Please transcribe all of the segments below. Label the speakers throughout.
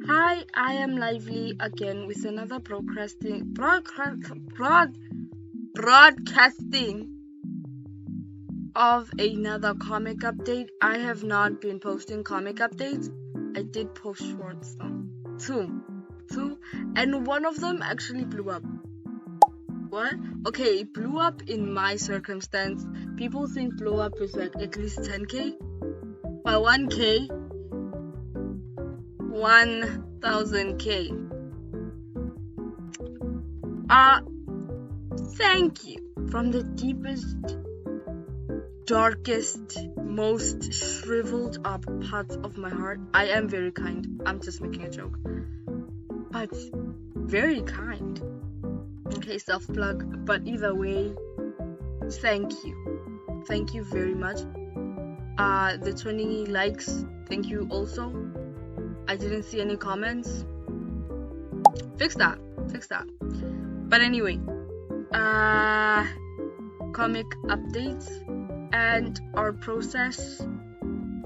Speaker 1: Hi, I am Lively again with another broadcasting of another comic update. I have not been posting comic updates. I did post shorts though. Two, and one of them actually blew up. What? Okay, it blew up in my circumstance. People think blow up is like at least 10k. By 1k, 1000k. Thank you from the deepest, darkest, most shriveled up parts of my heart. I am very kind. I'm just making a joke. But very kind. Okay, self-plug. But either way, thank you. Thank you very much. The 20 likes, thank you also. I didn't see any comments. Fix that. But anyway, comic updates and our process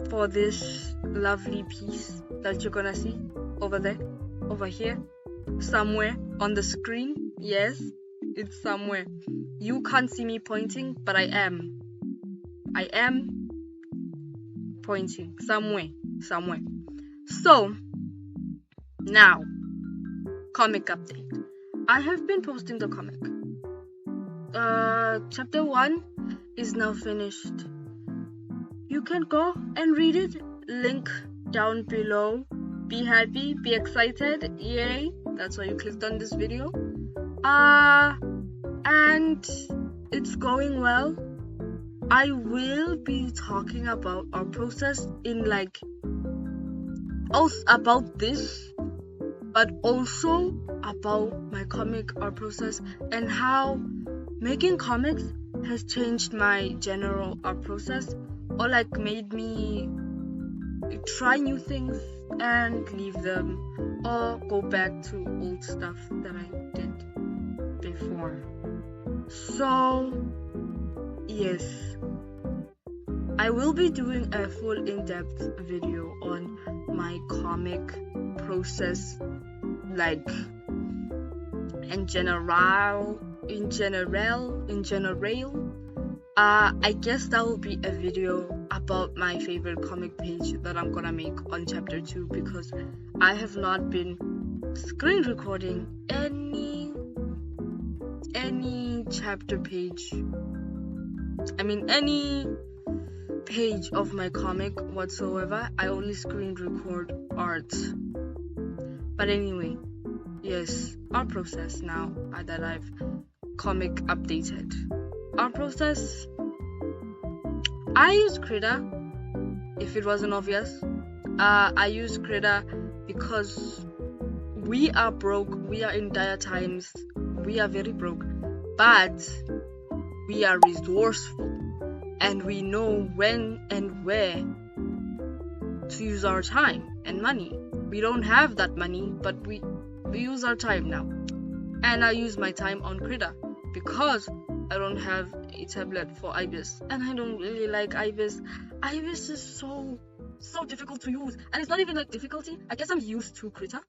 Speaker 1: for this lovely piece that you're gonna see over there, over here, somewhere on the screen. Yes, it's somewhere. You can't see me pointing, but I am pointing somewhere. So now, comic update. I have been posting the comic. Chapter 1 is now finished. You can go and read it. Link down below. Be happy, be excited, yay. That's why you clicked on this video. And it's going well. I will be talking about our process in also about this, but also about my comic art process and how making comics has changed my general art process, or made me try new things and leave them, or go back to old stuff that I did before. So yes, I will be doing a full in-depth video on my comic process, in general. I guess that will be a video about my favorite comic page that I'm gonna make on chapter 2, because I have not been screen recording any chapter page. Any page of my comic whatsoever. I only screen record art. But anyway, yes, our process now that I've comic updated. Our process, I use Krita, if it wasn't obvious. I use Krita because we are broke, we are in dire times, we are very broke, but we are resourceful and we know when and where to use our time and money. We don't have that money, but we use our time now. And I use my time on Krita because I don't have a tablet for Ibis, and I don't really like Ibis. Ibis is so difficult to use, and it's not even difficulty. I guess I'm used to Krita.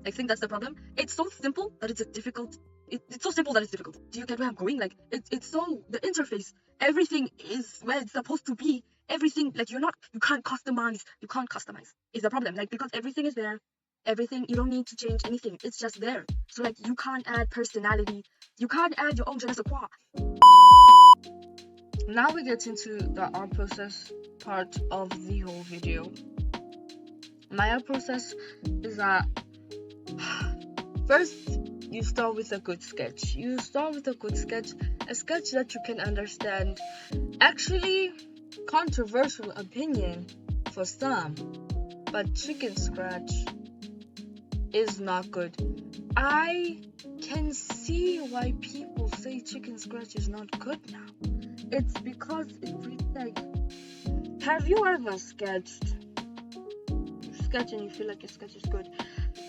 Speaker 1: I think that's the problem. It's so simple that it's difficult. It's so simple that it's difficult. Do you get where I'm going? It's so, the interface, everything is where it's supposed to be. Everything, you can't customize. You can't customize is the problem. Because everything is there. Everything, you don't need to change anything. It's just there. So you can't add personality. You can't add your own je ne sais quoi. Now we get into the art process part of the whole video. My art process is that first, you start with a good sketch. A sketch that you can understand. Actually, controversial opinion for some, but chicken scratch is not good. I can see why people say chicken scratch is not good now. It's because have you ever sketched? You sketch and you feel like your sketch is good,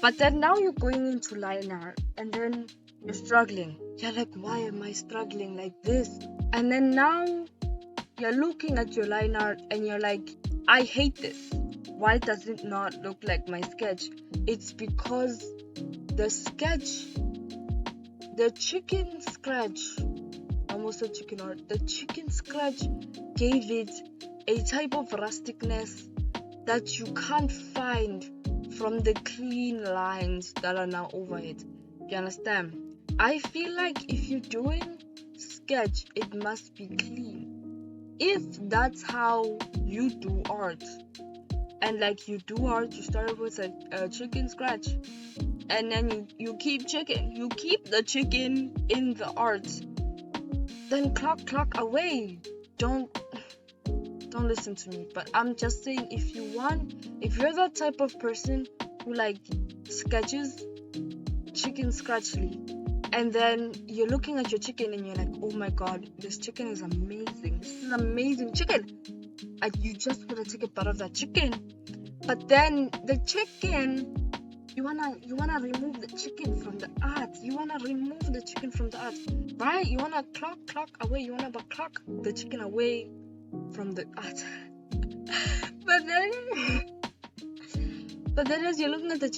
Speaker 1: but then now you're going into line art and then you're struggling. You're like, why am I struggling like this? And then now you're looking at your line art and you're like, I hate this. why does it not look like my sketch? It's because the sketch, the chicken scratch, almost a chicken art, the chicken scratch gave it a type of rusticness that you can't find from the clean lines that are now over it. You understand? I feel like if you're doing sketch, it must be clean. If that's how you do art, and like you do art, you start with a chicken scratch, and then you keep the chicken in the art, then clock away. Don't listen to me, but I'm just saying, if you're that type of person who like sketches chicken scratchly, and then you're looking at your chicken and you're like, oh my god, this chicken is amazing, this is amazing chicken, and you just want to take a bite of that chicken, but then the chicken, you wanna remove the chicken from the art, right? You wanna clock away, you wanna clock the chicken away from the art. but then as you're looking at as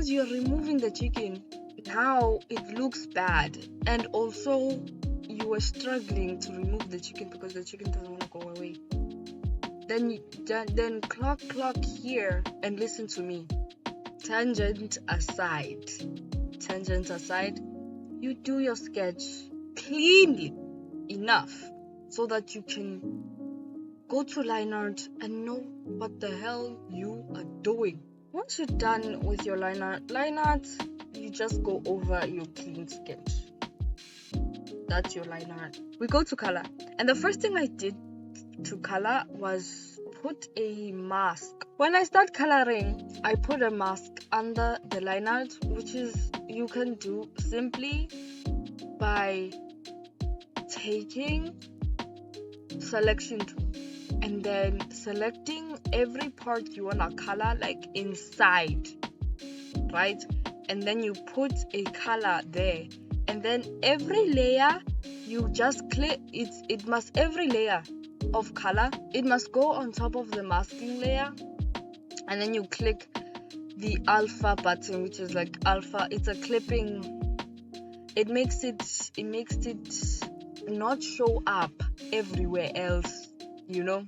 Speaker 1: you're removing the chicken, now it looks bad, and also you are struggling to remove the chicken because the chicken doesn't want to go away. Then clock here and listen to me. Tangent aside, you do your sketch cleanly enough so that you can go to line art and know what the hell you are doing. Once you're done with your line art, you just go over your clean sketch. That's your line art. We go to color, and the first thing I did to color was put a mask. When I start coloring, I put a mask under the line art, which is you can do simply by taking selection tool and then selecting every part you wanna color, like inside, right? And then you put a color there, and then every layer you just click it must, every layer of color, it must go on top of the masking layer, and then you click the alpha button, which is like alpha, it's a clipping, it makes it not show up everywhere else, you know.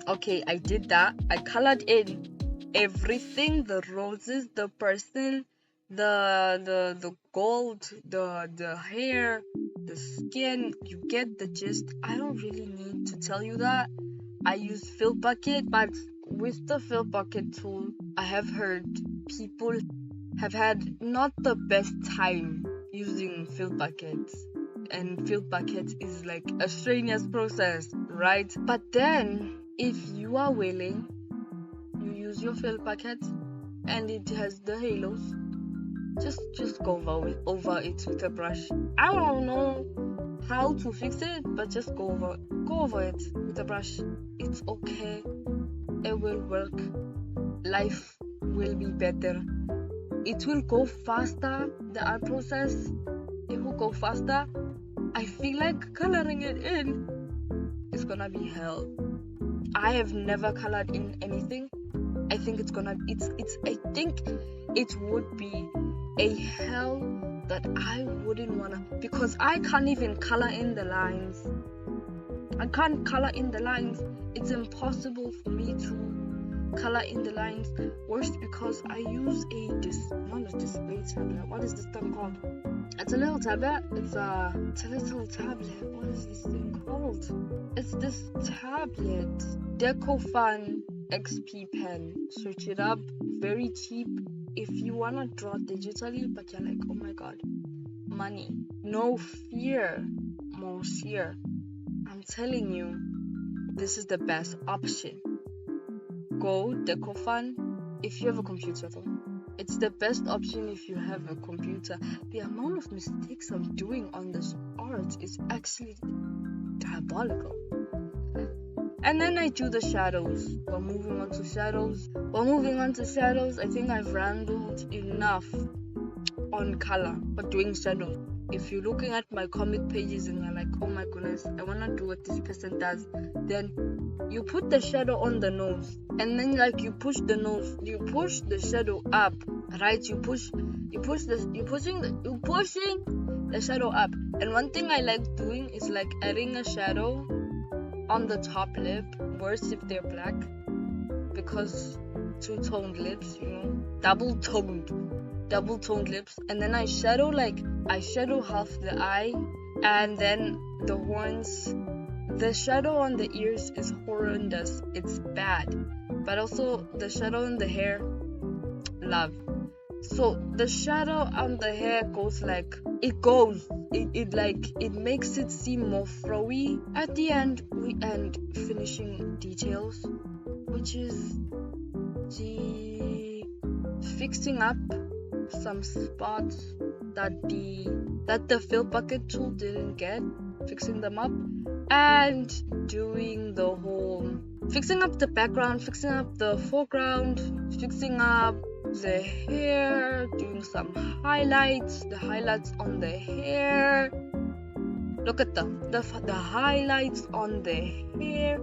Speaker 1: Okay, I did that. I colored in everything, the roses, the person, the gold, the hair, the skin. You get the gist. I don't really need to tell you that. I use fill bucket, but with the fill bucket tool, I have heard people have had not the best time using fill buckets, and fill bucket is like a strenuous process, right? But then if you are willing, you use your fill bucket and it has the halos, just go over it with a brush. I don't know how to fix it, but just go over it with a brush. It's okay, it will work, life will be better, it will go faster, the art process, it will go faster. I feel like coloring it in is gonna be hell. I have never colored in anything. I think I think it would be a hell that I wouldn't wanna, because I can't even color in the lines. I can't color in the lines. It's impossible for me to color in the lines. Worst because I use not a display tablet. What is this thing called? It's a little tablet. It's a little tablet. What is this thing called? It's this tablet. Deco Fun XP pen. Search it up. Very cheap. If you wanna draw digitally, but you're like, oh my god, money. No fear, monsieur. I'm telling you, this is the best option. Go Deco Fun if you have a computer though. It's the best option if you have a computer. The amount of mistakes I'm doing on this art is actually diabolical. And then I do the shadows. We're moving on to shadows. I think I've rambled enough on color, but doing shadows. if you're looking at my comic pages and you're like, oh my goodness, I want to do what this person does, then you put the shadow on the nose, and then like you push the shadow up, right? You're pushing the shadow up. And one thing I like doing is like adding a shadow on the top lip, worse if they're black, because two-toned lips, double-toned lips. And then I shadow half the eye, and then the horns. The shadow on the ears is horrendous, it's bad, but also the shadow on the hair, love. So the shadow on the hair it makes it seem more flowy. At the end, we end finishing details, which is the fixing up some spots that the fill bucket tool didn't get, fixing them up, and doing the whole fixing up the background, fixing up the foreground, fixing up the hair, doing some highlights, the highlights on the hair. Look at them, the highlights on the hair.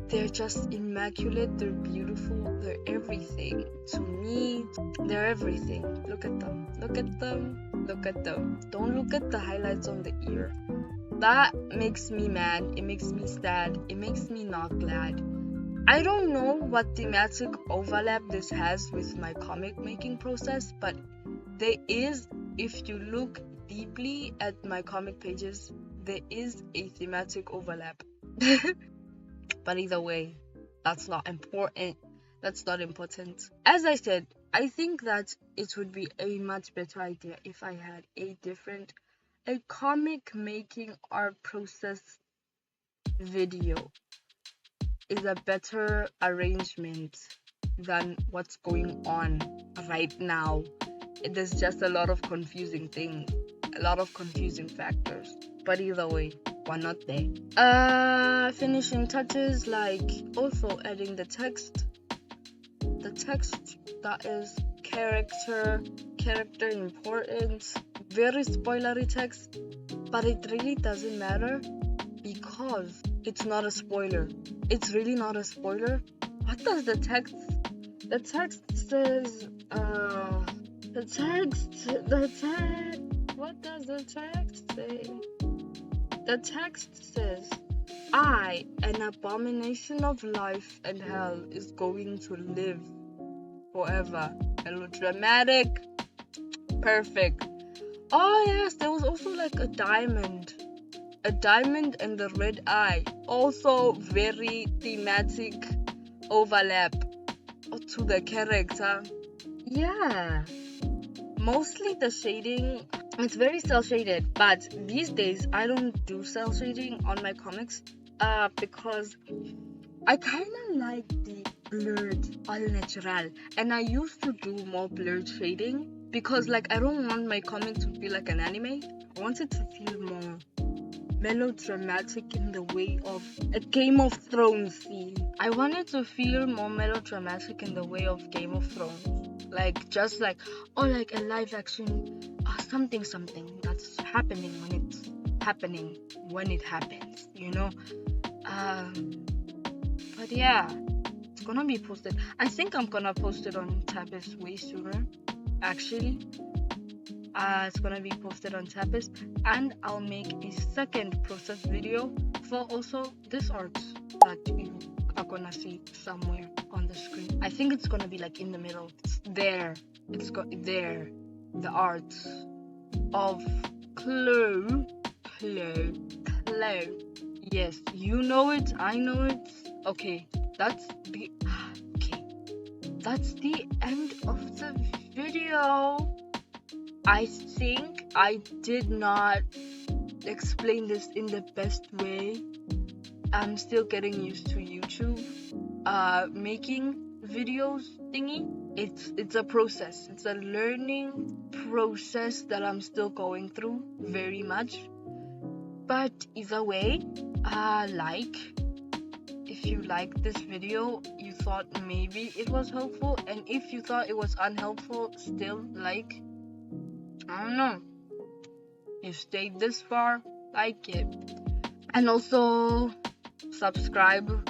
Speaker 1: They're just immaculate, they're beautiful, they're everything to me. They're everything. Look at them. Don't look at the highlights on the ear. That makes me mad, it makes me sad, it makes me not glad. I don't know what thematic overlap this has with my comic making process, but there is, if you look deeply at my comic pages, there is a thematic overlap. But either way, that's not important. As I said, I think that it would be a much better idea if I had a comic making art process video is a better arrangement than what's going on right now. There's just a lot of confusing things, a lot of confusing factors. But either way, we're not there. Finishing touches, like also adding the text that is character important, very spoilery text, but it really doesn't matter because it's not a spoiler. It's really not a spoiler. What does the text says? What does the text say? The text says, I, an abomination of life and hell, is going to live forever. Melodramatic. Perfect. Oh yes, there was also like a diamond and the red eye. Also very thematic overlap to the character. Yeah. Mostly the shading, it's very cel shaded, but these days I don't do cel shading on my comics because I kind of like the blurred all natural, and I used to do more blurred shading because like I don't want my comic to feel like an anime. I want it to feel more melodramatic in the way of a Game of Thrones scene. I want it to feel more melodramatic in the way of Game of Thrones. Like just like, or like a live action something that's happening when it happens, but yeah, it's gonna be posted. I think I'm gonna post it on Tapas way sooner, actually. It's gonna be posted on Tapas, and I'll make a second process video for also this art that you are gonna see somewhere on the screen. I think it's gonna be like in the middle. It's there. The art of Chloe. Yes, you know it. I know it. Okay, that's the end of the video. I think I did not explain this in the best way. I'm still getting used to YouTube making videos thingy. It's a process. It's a learning process that I'm still going through very much. But either way, if you liked this video, you thought maybe it was helpful, and if you thought it was unhelpful, still like. I don't know. you stayed this far, like it. And also subscribe,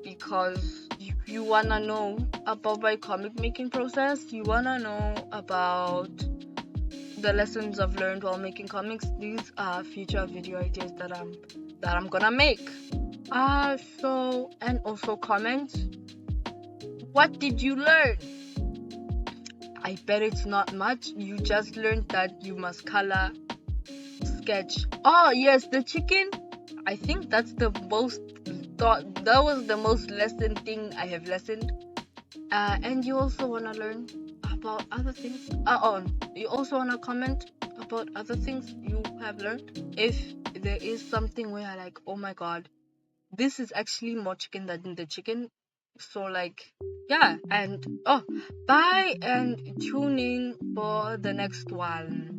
Speaker 1: because you wanna know about my comic making process. You wanna know about the lessons I've learned while making comics. These are future video ideas that I'm gonna make. So, and also comment, what did you learn? I bet it's not much. You just learned that you must color, sketch. Oh yes, the chicken. I think that's the most that was the most lesson thing I have lessoned. And you also wanna learn about other things. You also wanna comment about other things you have learned. If there is something where I like, oh my god, this is actually more chicken than the chicken. So like, yeah, and bye and tune in for the next one.